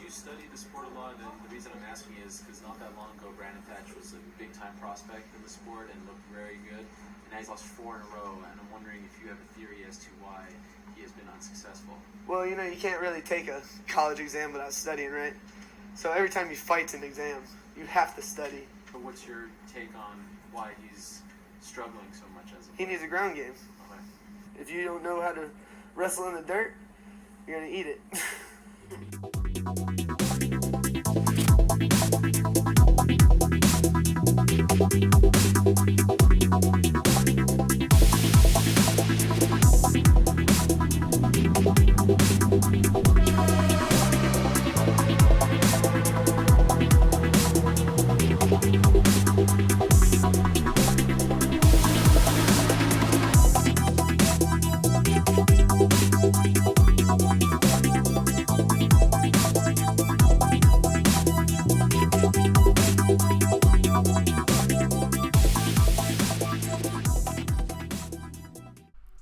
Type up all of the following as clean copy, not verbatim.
you study the sport a lot? And the reason I'm asking is because not that long ago, Brandon Thatch was a big-time prospect in the sport and looked very good. And now he's lost 4 in a row, and I'm wondering if you have a theory as to why he has been unsuccessful. Well, you can't really take a college exam without studying, right? So every time you fight's an exam. You have to study. But what's your take on why he's struggling so much as a He needs a ground game. Okay. If you don't know how to wrestle in the dirt, you're going to eat it.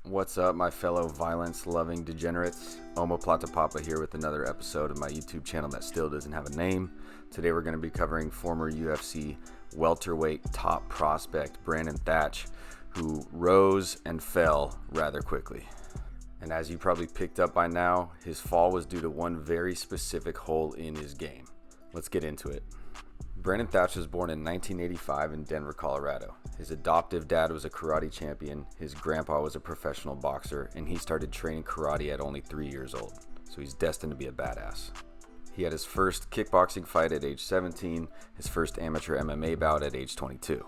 What's up, my fellow violence-loving degenerates? Omoplata Papa here with another episode of my YouTube channel that still doesn't have a name. Today we're going to be covering former UFC welterweight top prospect Brandon Thatch, who rose and fell rather quickly. And as you probably picked up by now, his fall was due to one very specific hole in his game. Let's get into it. Brandon Thatch was born in 1985 in Denver, Colorado. His adoptive dad was a karate champion, his grandpa was a professional boxer, and he started training karate at only 3 years old, so he's destined to be a badass. He had his first kickboxing fight at age 17, his first amateur MMA bout at age 22.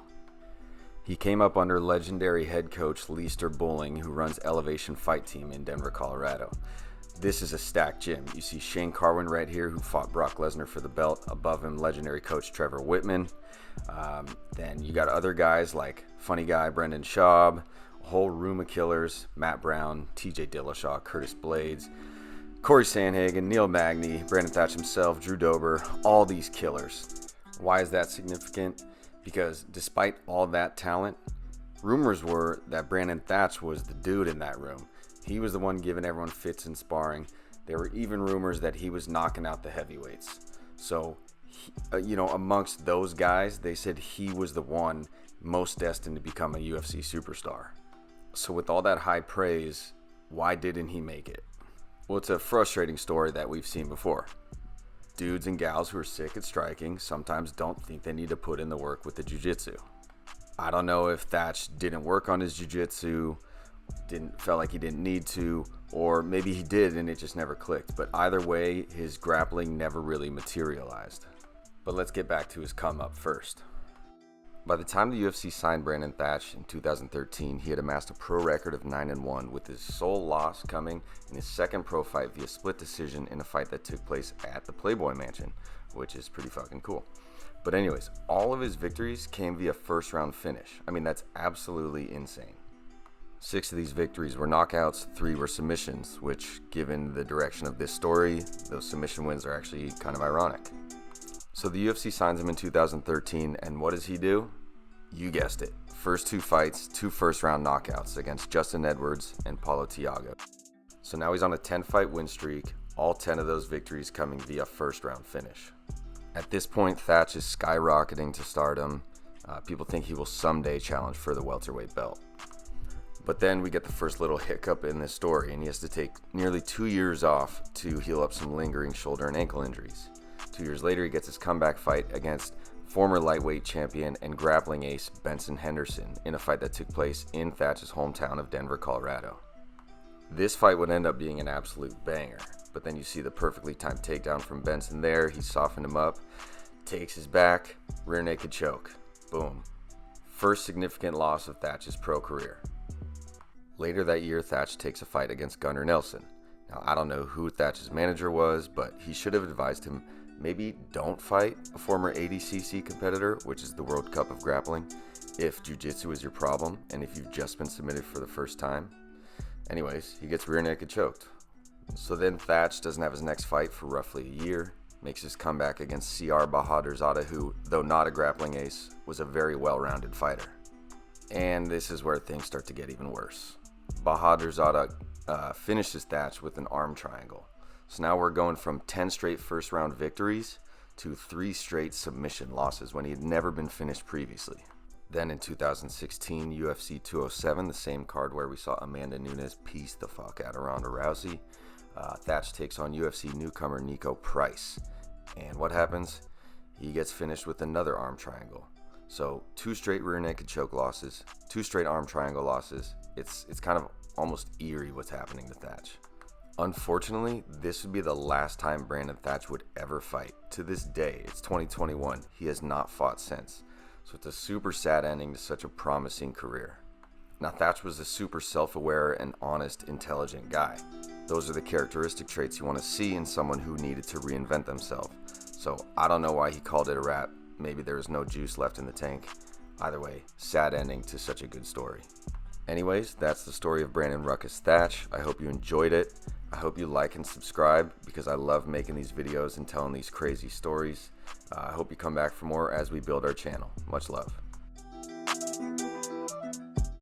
He came up under legendary head coach Leister Bowling, who runs Elevation Fight Team in Denver, Colorado. This is a stacked gym. You see Shane Carwin right here, who fought Brock Lesnar for the belt. Above him, legendary coach Trevor Whitman. Then you got other guys like funny guy Brendan Schaub, a whole room of killers, Matt Brown, TJ Dillashaw, Curtis Blades, Corey Sandhagen, Neil Magny, Brandon Thatch himself, Drew Dober, all these killers. Why is that significant? Because despite all that talent, rumors were that Brandon Thatch was the dude in that room. He was the one giving everyone fits in sparring. There were even rumors that he was knocking out the heavyweights. So, amongst those guys, they said he was the one most destined to become a UFC superstar. So with all that high praise, why didn't he make it? Well, it's a frustrating story that we've seen before. Dudes and gals who are sick at striking sometimes don't think they need to put in the work with the jiu-jitsu. I don't know if Thatch didn't work on his jiu-jitsu, felt like he didn't need to, or maybe he did and it just never clicked. But either way, his grappling never really materialized. But let's get back to his come up first. By the time the UFC signed Brandon Thatch in 2013, he had amassed a pro record of 9-1, with his sole loss coming in his second pro fight via split decision in a fight that took place at the Playboy Mansion, which is pretty fucking cool. But anyways, all of his victories came via first round finish. I mean, that's absolutely insane. 6 of these victories were knockouts, 3 were submissions, which, given the direction of this story, those submission wins are actually kind of ironic. So the UFC signs him in 2013, and what does he do? You guessed it. First 2 fights, 2 first-round knockouts against Justin Edwards and Paulo Thiago. So now he's on a 10-fight win streak, all 10 of those victories coming via first-round finish. At this point, Thatch is skyrocketing to stardom. People think he will someday challenge for the welterweight belt. But then we get the first little hiccup in this story, and he has to take nearly 2 years off to heal up some lingering shoulder and ankle injuries. 2 years later, he gets his comeback fight against former lightweight champion and grappling ace Benson Henderson in a fight that took place in Thatch's hometown of Denver, Colorado. This fight would end up being an absolute banger, but then you see the perfectly timed takedown from Benson there. He softened him up, takes his back, rear naked choke. Boom. First significant loss of Thatch's pro career. Later that year, Thatch takes a fight against Gunnar Nelson. Now, I don't know who Thatch's manager was, but he should have advised him, maybe don't fight a former ADCC competitor, which is the World Cup of Grappling, if jiu-jitsu is your problem and if you've just been submitted for the first time. Anyways, he gets rear naked choked. So then Thatch doesn't have his next fight for roughly a year, makes his comeback against CR Bahadurzada, who, though not a grappling ace, was a very well-rounded fighter. And this is where things start to get even worse. Bahadurzada finishes Thatch with an arm triangle. So now we're going from 10 straight first round victories to 3 straight submission losses when he had never been finished previously. Then in 2016 UFC 207, the same card where we saw Amanda Nunes piece the fuck out of Ronda Rousey, Thatch takes on UFC newcomer Nico Price. And what happens? He gets finished with another arm triangle. So 2 straight rear naked choke losses, 2 straight arm triangle losses. It's kind of almost eerie what's happening to Thatch. Unfortunately, this would be the last time Brandon Thatch would ever fight. To this day, it's 2021. He has not fought since. So it's a super sad ending to such a promising career. Now, Thatch was a super self-aware and honest, intelligent guy. Those are the characteristic traits you want to see in someone who needed to reinvent themselves. So I don't know why he called it a wrap. Maybe there was no juice left in the tank. Either way, sad ending to such a good story. Anyways, that's the story of Brandon Rukus Thatch. I hope you enjoyed it. I hope you like and subscribe because I love making these videos and telling these crazy stories. I hope you come back for more as we build our channel. Much love.